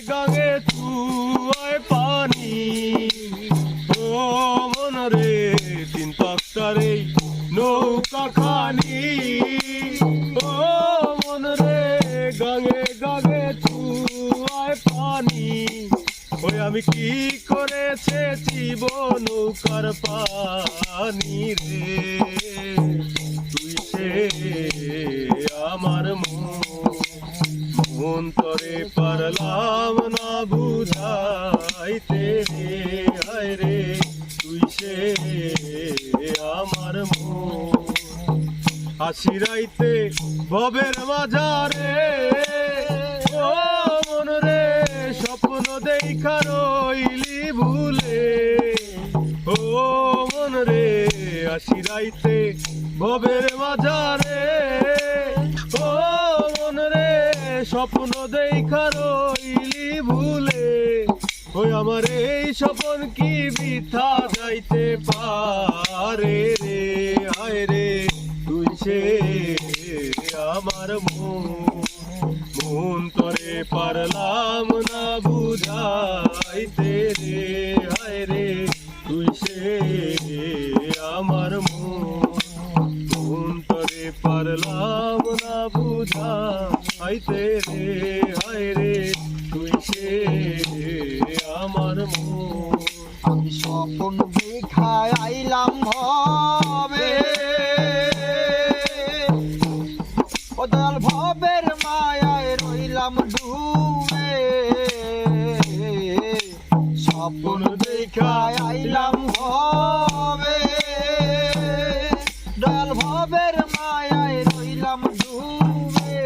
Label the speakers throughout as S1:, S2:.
S1: গাঙে চুয়ায় পানি ও মন রে তিন তক্তারে নৌকা খানি ও মন রে গাঙে গাঙে চুয়ায় পানি ওই আমি কি করেছে জীব নৌকার পানি রে তুই সে আমার মন তরে পারলাম না বুঝাইতে রে হায় রে তুই সে আমার মন হাসিরাইতে ভবের মাঝারে ও মন রে স্বপ্ন দেখা রইলি ভুলে ও মন রে হাসিরাইতে ভবের মাঝারে ও মন রে স্বপ্ন দেখা রইলি ভুলে ওই আমার এই স্বপ্ন কি বৃথা যাইতে পারে রে হায় রে তুই সে আমার মন তরে পারলাম না বুঝাইতে রে হায় রে তুই সে আমার মন তরে পারলাম না বুঝাইতে রে হায় রে তুই সে আমার মন
S2: আমি স্বপ্ন দেখায় আইলাম ভবে ও দয়াল ভবের মায়ায় রইলাম ডুবে স্বপ্ন দেখায় আইলাম ভবে দয়াল ভবের মায়ায় রইলাম ডুবে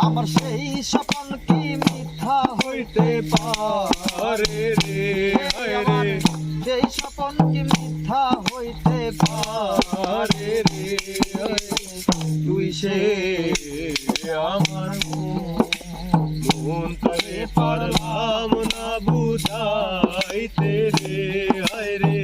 S2: আমার সেই স্বপ্ন কি মিথ্যা
S1: হইতে পারে রে হায় রে
S2: সেই স্বপ্ন কি মিথ্যা হইতে
S1: পারে রে তুই সে আমার মন তরে পারলাম না বুঝাইতে রে হায় রে